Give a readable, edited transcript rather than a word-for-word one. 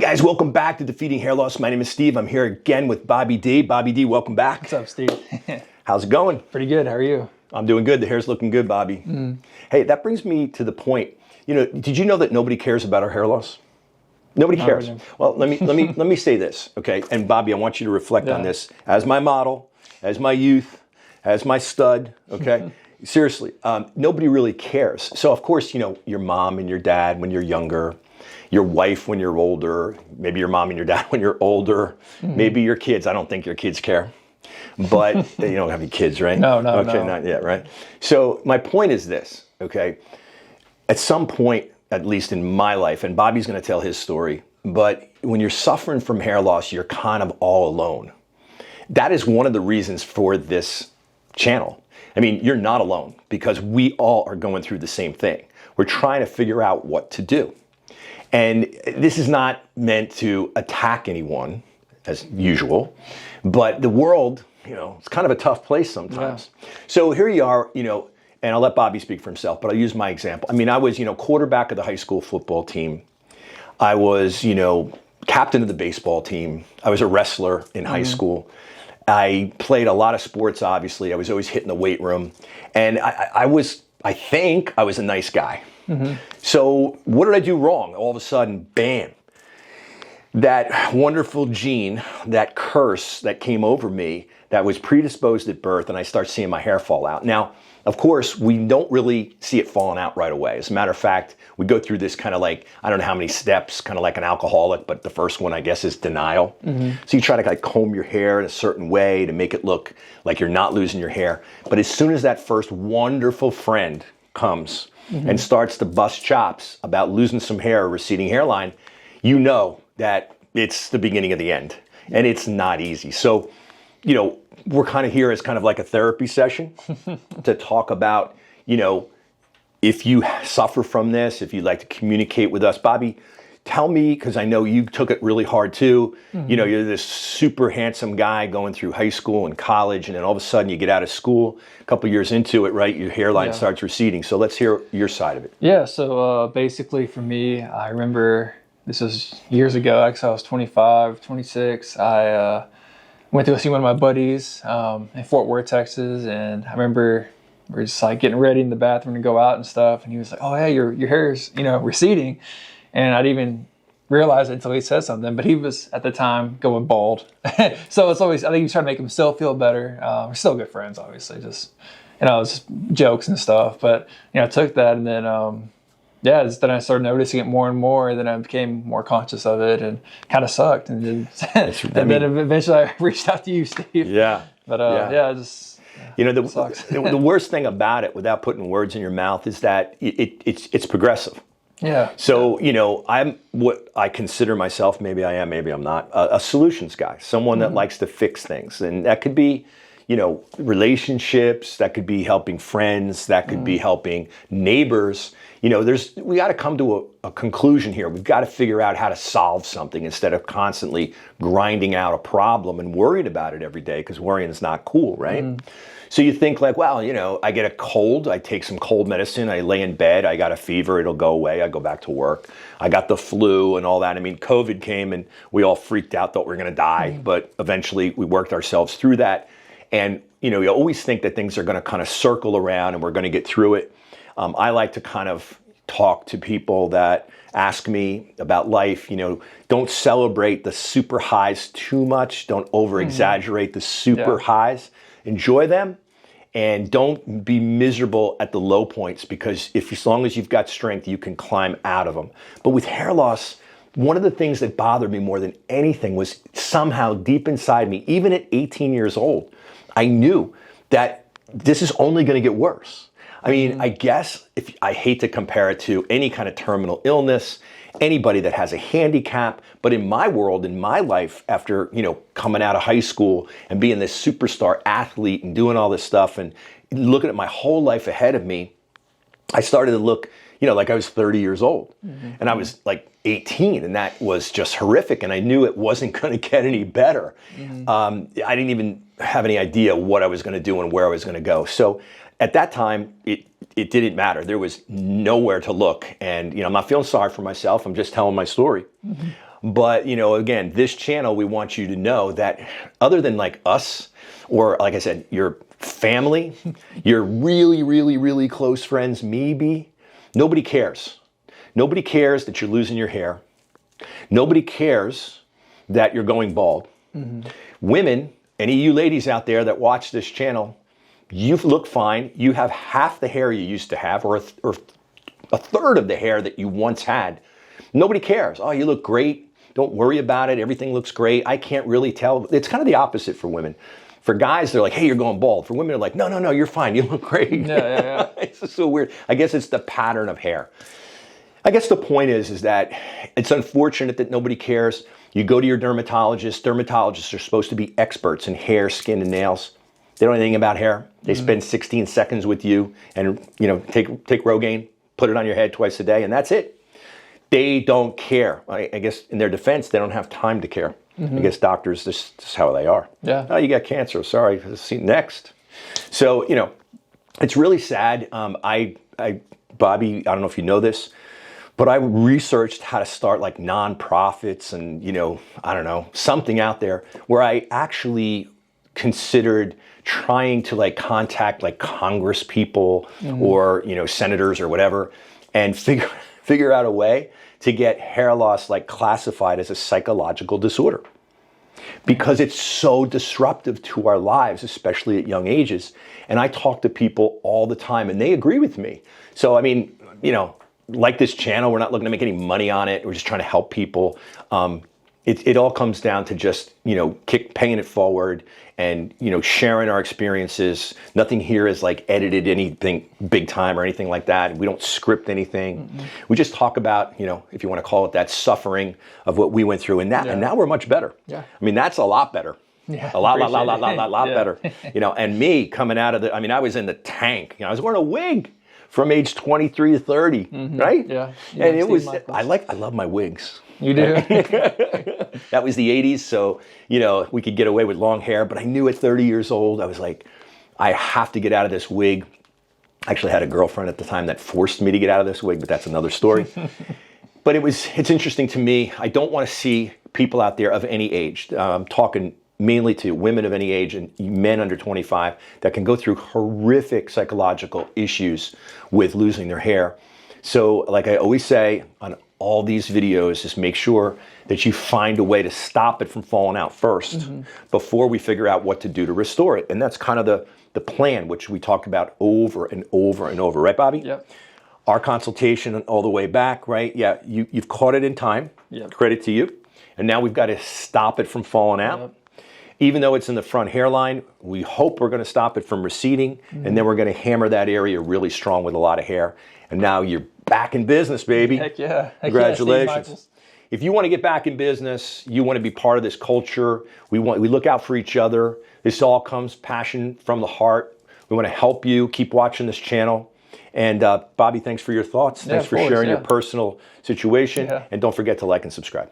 guys, welcome back to Defeating Hair Loss. My name is Steve. I'm here again with Bobby D. Bobby D, welcome back. What's up, Steve? How's it going? Pretty good. How are you? I'm doing good. The hair's looking good, Bobby. Hey, that brings me to the point. Did you know that nobody cares about our hair loss? Nobody cares. Really. Well, let me say this, okay? And Bobby, I want you to reflect on this as my model, as my youth, as my stud, okay? Seriously, nobody really cares. So of course, your mom and your dad when you're younger, your wife when you're older, maybe your mom and your dad when you're older, maybe your kids. I don't think your kids care, but you don't have any kids, right? No. Okay, not yet, right? So my point is this, okay? At some point, at least in my life, and Bobby's going to tell his story, but when you're suffering from hair loss, you're kind of all alone. That is one of the reasons for this channel. I mean, you're not alone because we all are going through the same thing. We're trying to figure out what to do. And this is not meant to attack anyone, as usual, but the world, it's kind of a tough place sometimes. Yeah. So here you are, and I'll let Bobby speak for himself, but I'll use my example. I mean, I was, quarterback of the high school football team. I was, captain of the baseball team. I was a wrestler in high school. I played a lot of sports, obviously. I was always hitting the weight room. And I think I was a nice guy. So what did I do wrong? All of a sudden, bam, that wonderful gene, that curse that came over me that was predisposed at birth, and I start seeing my hair fall out. Now, of course, we don't really see it falling out right away. As a matter of fact, we go through this kind of like, I don't know how many steps, kind of like an alcoholic, but the first one, I guess, is denial. So you try to comb your hair in a certain way to make it look like you're not losing your hair. But as soon as that first wonderful friend comes and starts to bust chops about losing some hair or receding hairline, you know that it's the beginning of the end. And it's not easy. So, we're kind of here as kind of like a therapy session to talk about, if you suffer from this, if you'd like to communicate with us. Bobby, tell me, because I know you took it really hard too. You're this super handsome guy going through high school and college, and then all of a sudden you get out of school, a couple years into it, right? Your hairline starts receding. So let's hear your side of it. Yeah, so basically for me, I remember this was years ago, I was 25, 26. I went to go see one of my buddies in Fort Worth, Texas, and I remember we were just like getting ready in the bathroom to go out and stuff, and he was like, "Oh yeah, your hair is receding," and I didn't even realize it until he said something. But he was at the time going bald, so it's always, I think he was trying to make himself feel better. We're still good friends, obviously, just it's jokes and stuff. But I took that, and then then I started noticing it more and more. And then I became more conscious of it, and kind of sucked. And then, then eventually I reached out to you, Steve. Yeah. But the worst thing about it, without putting words in your mouth, is that it's progressive. Yeah. So, I'm what I consider myself, maybe I am, maybe I'm not, a solutions guy, someone that likes to fix things. And that could be, relationships, that could be helping friends, that could be helping neighbors. We got to come to a conclusion here. We've got to figure out how to solve something instead of constantly grinding out a problem and worried about it every day, because worrying is not cool, right? So you think like, well, I get a cold, I take some cold medicine, I lay in bed, I got a fever, it'll go away, I go back to work. I got the flu and all that. I mean, COVID came and we all freaked out, thought we were going to die, but eventually we worked ourselves through that. And, you always think that things are going to kind of circle around and we're going to get through it. I like to kind of talk to people that ask me about life. Don't celebrate the super highs too much. Don't over exaggerate the super highs. Enjoy them, and don't be miserable at the low points, because as long as you've got strength, you can climb out of them. But with hair loss, one of the things that bothered me more than anything was somehow deep inside me, even at 18 years old, I knew that this is only going to get worse. I mean, I guess I hate to compare it to any kind of terminal illness, anybody that has a handicap, but in my world, in my life, after, coming out of high school and being this superstar athlete and doing all this stuff and looking at my whole life ahead of me, I started to look, like I was 30 years old. And I was like 18, and that was just horrific. And I knew it wasn't going to get any better. I didn't even have any idea what I was going to do and where I was going to go. So at that time, it didn't matter. There was nowhere to look. And, I'm not feeling sorry for myself. I'm just telling my story. But, you know, again, this channel, we want you to know that other than like us, or like I said, your family, your really, really, really close friends, maybe, nobody cares. Nobody cares that you're losing your hair. Nobody cares that you're going bald. Women, any of you ladies out there that watch this channel, you look fine. You have half the hair you used to have, or a third of the hair that you once had. Nobody cares. Oh, you look great. Don't worry about it. Everything looks great. I can't really tell. It's kind of the opposite for women. For guys, they're like, hey, you're going bald. For women, they're like, no, you're fine. You look great. Yeah. It's just so weird. I guess it's the pattern of hair. I guess the point is that it's unfortunate that nobody cares. You go to your dermatologist. Dermatologists are supposed to be experts in hair, skin, and nails. They don't know anything about hair. They spend 16 seconds with you and, you know, take Rogaine, put it on your head twice a day, and that's it. They don't care. I guess in their defense, they don't have time to care. I guess doctors, this is how they are. Yeah. Oh, you got cancer. Sorry. See, next. So, you know, it's really sad. Bobby, I don't know if you know this, but I researched how to start like nonprofits and, you know, I don't know, something out there where I actually considered trying to like contact like Congress people or, you know, senators or whatever, and figure out a way to get hair loss like classified as a psychological disorder, because it's so disruptive to our lives, especially at young ages. And I talk to people all the time and they agree with me. So, I mean, you know, like this channel, we're not looking to make any money on it. We're just trying to help people. It all comes down to just, you know, paying it forward and, you know, sharing our experiences. Nothing here is like edited anything big time or anything like that. We don't script anything. We just talk about, you know, if you want to call it that, suffering of what we went through. And now we're much better. Yeah. I mean, that's a lot better. Yeah, a lot better. Yeah. You know, and me coming out of I was in the tank. You know, I was wearing a wig from age 23 to 30, right? Yeah. And it Steve was, Michaels. I love my wigs. You do? That was the 80s, so, you know, we could get away with long hair, but I knew at 30 years old, I was like, I have to get out of this wig. I actually had a girlfriend at the time that forced me to get out of this wig, but that's another story. But it's interesting to me. I don't want to see people out there of any age, I'm talking mainly to women of any age and men under 25 that can go through horrific psychological issues with losing their hair. So like I always say on all these videos, just make sure that you find a way to stop it from falling out first before we figure out what to do to restore it. And that's kind of the plan, which we talk about over and over and over. Right, Bobby? Yep. Our consultation all the way back, right? Yeah, you've caught it in time. Yep. Credit to you. And now we've got to stop it from falling out. Yep. Even though it's in the front hairline, we hope we're going to stop it from receding, and then we're going to hammer that area really strong with a lot of hair. And now you're back in business, baby. Heck yeah. Congratulations. If you want to get back in business, you want to be part of this culture, we look out for each other. This all comes passion from the heart. We want to help you. Keep watching this channel. And Bobby, thanks for your thoughts. Thanks for sharing your personal situation. Yeah. And don't forget to like and subscribe.